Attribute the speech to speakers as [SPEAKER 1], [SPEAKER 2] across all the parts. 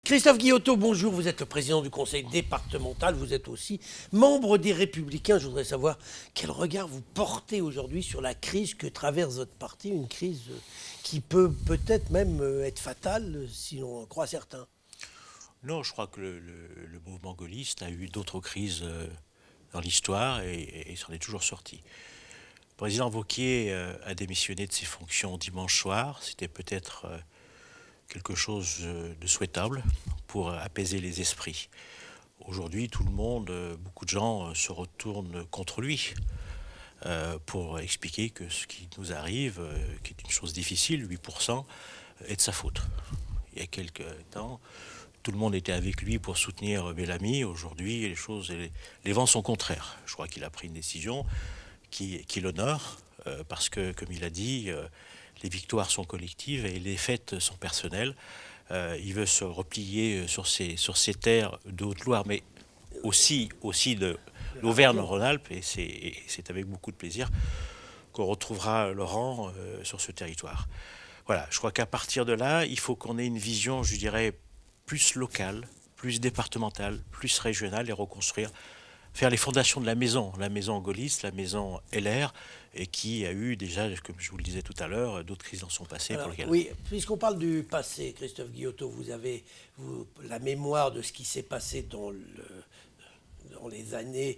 [SPEAKER 1] Christophe Guillotot, bonjour. Vous êtes le président du conseil départemental. Vous êtes aussi membre des Républicains. Je voudrais savoir quel regard vous portez aujourd'hui sur la crise que traverse votre parti. Une crise qui peut peut-être même être fatale, si l'on en croit certains.
[SPEAKER 2] Non, je crois que le mouvement gaulliste a eu d'autres crises dans l'histoire et s'en est toujours sorti. Le président Wauquiez a démissionné de ses fonctions dimanche soir. C'était peut-être quelque chose de souhaitable pour apaiser les esprits. Aujourd'hui, tout le monde, beaucoup de gens se retournent contre lui pour expliquer que ce qui nous arrive, qui est une chose difficile, 8%, est de sa faute. Il y a quelques temps, tout le monde était avec lui pour soutenir Bellamy. Aujourd'hui, les vents sont contraires. Je crois qu'il a pris une décision qui l'honore, parce que, comme il a dit, les victoires sont collectives et les fêtes sont personnelles. Il veut se replier sur ses terres de Haute-Loire, mais aussi de l'Auvergne-Rhône-Alpes, et c'est avec beaucoup de plaisir qu'on retrouvera Laurent sur ce territoire. Voilà, je crois qu'à partir de là, il faut qu'on ait une vision, je dirais, plus locale, plus départementale, plus régionale, et reconstruire, faire les fondations de la maison gaulliste, la maison LR, et qui a eu déjà, comme je vous le disais tout à l'heure, d'autres crises dans son passé.
[SPEAKER 1] Alors,
[SPEAKER 2] pour lesquelles...
[SPEAKER 1] Oui, puisqu'on parle du passé, Christophe Guillotot, vous avez la mémoire de ce qui s'est passé dans les années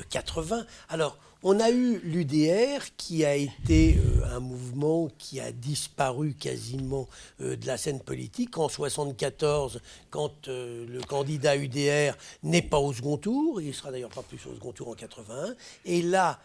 [SPEAKER 1] 80. Alors, on a eu l'UDR qui a été un mouvement qui a disparu quasiment de la scène politique. En 1974, quand le candidat UDR n'est pas au second tour, il ne sera d'ailleurs pas plus au second tour en 81, et là,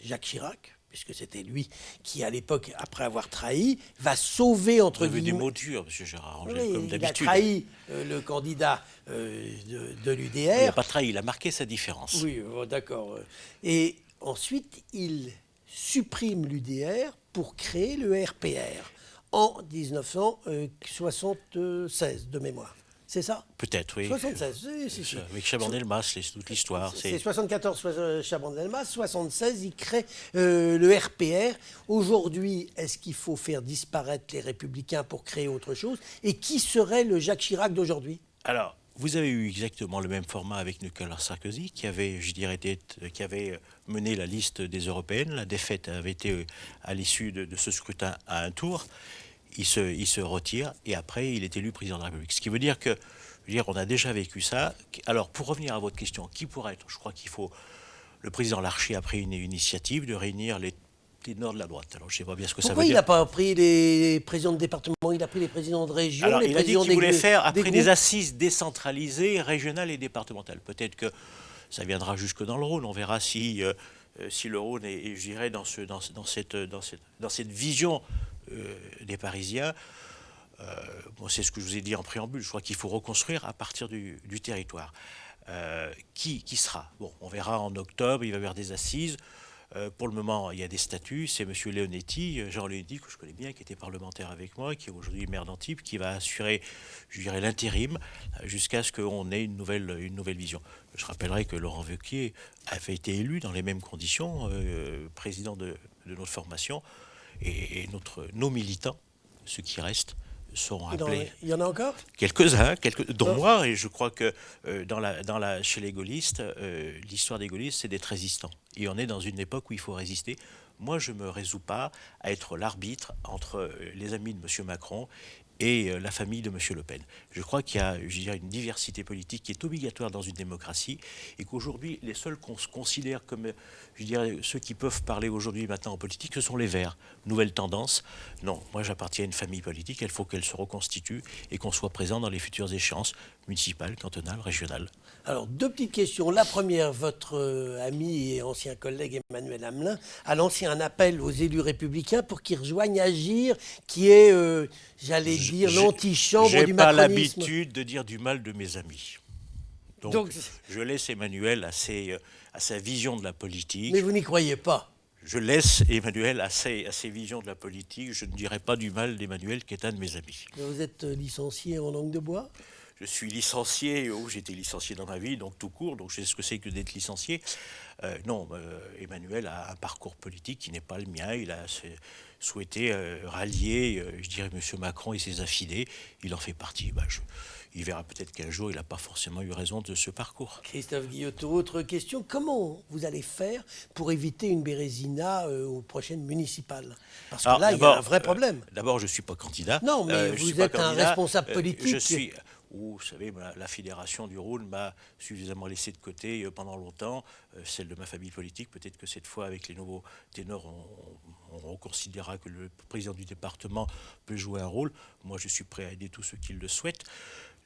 [SPEAKER 1] Jacques Chirac, puisque c'était lui qui, à l'époque, après avoir trahi, va sauver, entre guillemets...
[SPEAKER 2] Vous avez des mots durs, M. Gérard Angel,
[SPEAKER 1] Oui,
[SPEAKER 2] comme d'habitude.
[SPEAKER 1] il a trahi le candidat de l'UDR.
[SPEAKER 2] Il n'a pas trahi, il a marqué sa différence.
[SPEAKER 1] Oui, d'accord. Et ensuite, il supprime l'UDR pour créer le RPR en 1976, de mémoire. C'est ça?
[SPEAKER 2] Peut-être, oui.
[SPEAKER 1] 76, si.
[SPEAKER 2] Avec Chaban-Delmas, c'est toute l'histoire.
[SPEAKER 1] C'est 74, Chaban-Delmas. 76, il crée le RPR. Aujourd'hui, est-ce qu'il faut faire disparaître les Républicains pour créer autre chose? Et qui serait le Jacques Chirac d'aujourd'hui?
[SPEAKER 2] Alors, vous avez eu exactement le même format avec Nicolas Sarkozy, qui avait, qui avait mené la liste des européennes. La défaite avait été à l'issue de ce scrutin à un tour. Il se retire et après, il est élu président de la République. Ce qui veut dire que, on a déjà vécu ça. Alors, pour revenir à votre question, qui pourrait être? Je crois qu'il faut... Le président Larcher a pris une initiative de réunir les ténors de la droite. Alors, je ne sais pas bien ce que ça veut dire.
[SPEAKER 1] Pourquoi il n'a pas pris les présidents de département, il a pris les présidents de région?
[SPEAKER 2] Alors,
[SPEAKER 1] les
[SPEAKER 2] il a dit
[SPEAKER 1] présidents
[SPEAKER 2] qu'il voulait faire, après
[SPEAKER 1] groupes.
[SPEAKER 2] des assises décentralisées, régionales et départementales. Peut-être que ça viendra jusque dans le Rhône. On verra si le Rhône est, je dirais, dans cette vision des Parisiens. Bon, c'est ce que je vous ai dit en préambule. Je crois qu'il faut reconstruire à partir du territoire. Qui sera? Bon, on verra en octobre, il va y avoir des assises. Pour le moment, il y a des statuts. C'est M. Leonetti, Jean Leonetti, que je connais bien, qui était parlementaire avec moi, qui est aujourd'hui maire d'Antibes, qui va assurer, je dirais, l'intérim jusqu'à ce qu'on ait une nouvelle vision. Je rappellerai que Laurent Wauquiez avait été élu dans les mêmes conditions, président de notre formation, et nos militants, ceux qui restent, sont appelés.
[SPEAKER 1] Il y en a encore?
[SPEAKER 2] Quelques-uns, dont moi, et je crois que chez les gaullistes, l'histoire des gaullistes, c'est d'être résistant. Et on est dans une époque où il faut résister. Moi, je ne me résous pas à être l'arbitre entre les amis de M. Macron et la famille de M. Le Pen. Je crois qu'il y a, je dirais, une diversité politique qui est obligatoire dans une démocratie et qu'aujourd'hui, les seuls qu'on se considère comme, je dirais, ceux qui peuvent parler aujourd'hui et maintenant en politique, ce sont les Verts. Nouvelle tendance. Non, moi j'appartiens à une famille politique, il faut qu'elle se reconstitue et qu'on soit présent dans les futures échéances municipales, cantonales, régionales.
[SPEAKER 1] Alors, deux petites questions. La première, votre ami et ancien collègue Emmanuel Hamelin a lancé un appel aux élus républicains pour qu'ils rejoignent Agir, qui est, j'allais dire, l'antichambre du macronisme.
[SPEAKER 2] J'ai pas l'habitude de dire du mal de mes amis. Donc je laisse Emmanuel à sa vision de la politique.
[SPEAKER 1] Mais vous n'y croyez pas?
[SPEAKER 2] Je laisse Emmanuel à ses visions de la politique. Je ne dirai pas du mal d'Emmanuel, qui est un de mes amis.
[SPEAKER 1] Vous êtes licencié en langue de bois?
[SPEAKER 2] je suis licencié, ou j'étais licencié dans ma vie, donc tout court, donc je sais ce que c'est que d'être licencié. Non, Emmanuel a un parcours politique qui n'est pas le mien. Il a souhaité rallier, je dirais, M. Macron et ses affidés. Il en fait partie. Il verra peut-être qu'un jour, il n'a pas forcément eu raison de ce parcours.
[SPEAKER 1] Christophe Guillotot, autre question. Comment vous allez faire pour éviter une Bérésina aux prochaines municipales? Parce que là, il y a un vrai problème.
[SPEAKER 2] D'abord, je ne suis pas candidat.
[SPEAKER 1] Non, mais vous êtes un responsable politique.
[SPEAKER 2] Je suis... Vous savez, la fédération du Rhône m'a suffisamment laissé de côté pendant longtemps, celle de ma famille politique. Peut-être que cette fois, avec les nouveaux ténors, on considérera que le président du département peut jouer un rôle. Moi, je suis prêt à aider tous ceux qui le souhaitent.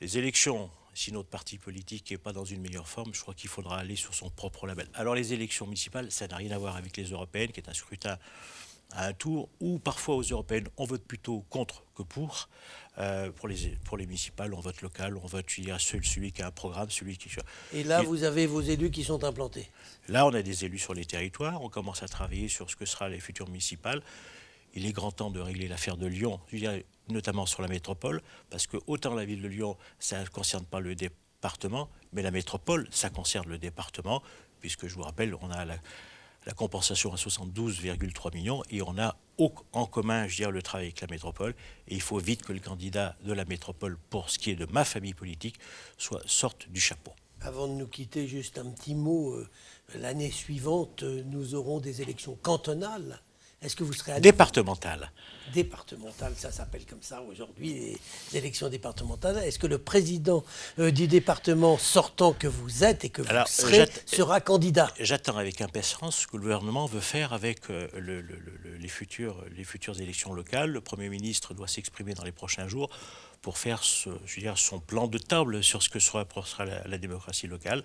[SPEAKER 2] Les élections, si notre parti politique n'est pas dans une meilleure forme, je crois qu'il faudra aller sur son propre label. Alors les élections municipales, ça n'a rien à voir avec les européennes, qui est un scrutin à un tour, où parfois aux européennes, on vote plutôt contre que pour. Pour les municipales, on vote local, on vote celui qui a un programme, celui qui...
[SPEAKER 1] Et là, vous avez vos élus qui sont implantés.
[SPEAKER 2] Là, on a des élus sur les territoires, on commence à travailler sur ce que sera les futures municipales. Il est grand temps de régler l'affaire de Lyon, je dirais, notamment sur la métropole, parce que autant la ville de Lyon, ça ne concerne pas le département, mais la métropole, ça concerne le département, puisque je vous rappelle, on a la compensation à 72,3 millions et on a en commun, je dirais, le travail avec la métropole. Et il faut vite que le candidat de la métropole, pour ce qui est de ma famille politique, sorte du chapeau.
[SPEAKER 1] Avant de nous quitter, juste un petit mot. L'année suivante, nous aurons des élections cantonales. Est-ce que vous serez à
[SPEAKER 2] départementales.
[SPEAKER 1] Départementales, ça s'appelle comme ça aujourd'hui, les élections départementales. Est-ce que le président du département sortant que vous êtes et que vous serez sera candidat?
[SPEAKER 2] J'attends avec impatience ce que le gouvernement veut faire avec les futures élections locales. Le Premier ministre doit s'exprimer dans les prochains jours pour faire son plan de table sur ce que sera la démocratie locale.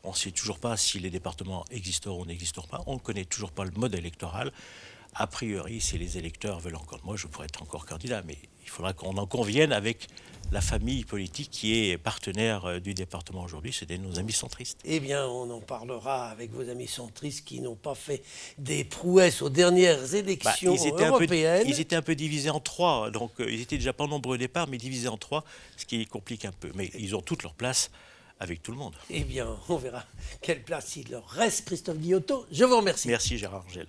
[SPEAKER 2] On ne sait toujours pas si les départements existeront ou n'existeront pas. On ne connaît toujours pas le mode électoral. A priori, si les électeurs veulent encore de moi, je pourrais être encore candidat, mais il faudra qu'on en convienne avec la famille politique qui est partenaire du département aujourd'hui, c'est nos amis centristes.
[SPEAKER 1] Eh bien, on en parlera avec vos amis centristes qui n'ont pas fait des prouesses aux dernières élections européennes.
[SPEAKER 2] Ils étaient un peu divisés en trois, donc ils étaient déjà pas nombreux au départ, mais divisés en trois, ce qui complique un peu. Mais ils ont toute leur place avec tout le monde.
[SPEAKER 1] Eh bien, on verra quelle place il leur reste. Christophe Guillotot, je vous remercie.
[SPEAKER 2] Merci Gérard Angel.